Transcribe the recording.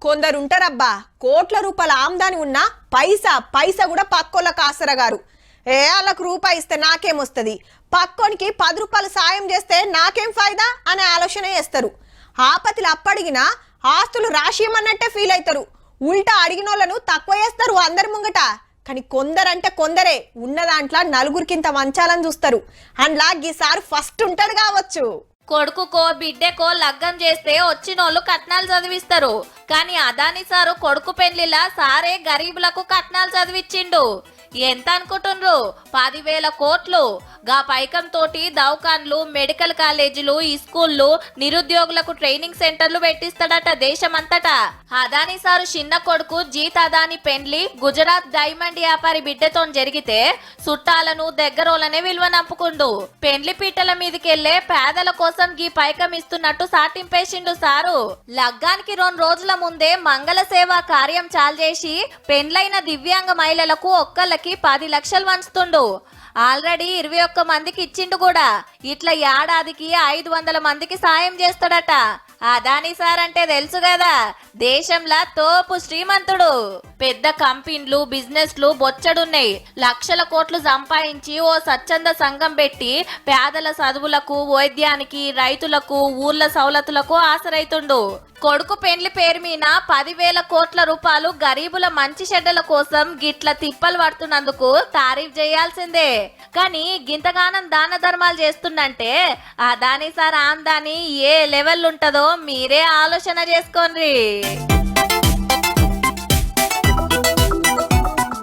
కొందరుంటారబ్బా కోట్ల రూపాయల ఆమ్దాని ఉన్నా పైసా కూడా పక్కోళ్ళకి ఆసరగారు. వాళ్ళకు రూపాయి ఇస్తే నాకేమొస్తుంది, పక్కోనికి 10 రూపాయలు సాయం చేస్తే నాకేం ఫాయిదా అనే ఆలోచన చేస్తారు. ఆపతిలు అప్పడిగినా ఆస్తులు రాసియమన్నట్టే ఫీల్ అవుతారు. ఉల్టా అడిగినోళ్లను తక్కువ చేస్తారు అందరి ముంగట. కానీ కొందరంటే కొందరే ఉన్న దాంట్లో నలుగురికింత వంచాలని చూస్తారు. అందులా ఈసారి ఫస్ట్ ఉంటాడు కావచ్చు. కొడుకుకో బిడ్డకో లగ్గం చేస్తే వచ్చినోళ్ళు కట్నాలు చదివిస్తారు. కానీ అదాని సారు కొడుకు పెళ్లిలా సారే గరీబులకు కట్నాలు చదివిచ్చిండు. ఎంత అనుకుంటుండ్రు? 10,000 కోట్లు. గా పైకం తోటి దవాఖాన్లు, మెడికల్ కాలేజీలు, స్కూళ్లు, నిరుద్యోగులకు ట్రైనింగ్ సెంటర్లు పెట్టిస్తాడట దేశమంతటా. అదాని సారు చిన్న కొడుకు జీత్ అదాని పెండ్లి గుజరాత్ డైమండ్ వ్యాపారి బిడ్డతో జరిగితే చుట్టాలను దగ్గరోలనే విలువనంపుకుండు. పెండ్లి పీటల మీదకెళ్లే పేదల కోసం గీ పైకం ఇస్తున్నట్టు సాటింపేసిండు సారు. లగ్గానికి 2 రోజుల ముందే మంగళ సేవా కార్యం చాల్చేసి పెండ్లైన దివ్యాంగ మహిళలకు ఒక్కళ్ళకి 10 లక్షలు వంచుతుండు. ఆల్రెడీ 21 మందికి ఇచ్చిండు కూడా. ఇట్లా ఏడాదికి 500 మందికి సాయం చేస్తాడట. అదాని సార్ అంటే తెలుసు కదా, దేశంలో తోపు శ్రీమంతుడు. పెద్ద కంపెనీలు, బిజినెస్లు బొచ్చడున్నాయి. లక్షల కోట్లు సంపాదించి ఓ స్వచ్ఛంద సంఘం పెట్టి పేదల చదువులకు, వైద్యానికి, రైతులకు, ఊర్ల సౌలతులకు ఆసరైతుండు. కొడుకు పెండ్లి పేరు మీద 10,000 కోట్ల రూపాయలు గరీబుల మంచి చెడ్డల కోసం గిట్ల తిప్పలు పడుతున్నందుకు తారీఫ్ చేయాల్సిందే. కానీ గింతగానం దాన ధర్మాలు చేస్తుందంటే అదాని సార్ ఆమ్దాని ఏ లెవెల్ ఉంటదో మీరే ఆలోచన చేసుకోండి.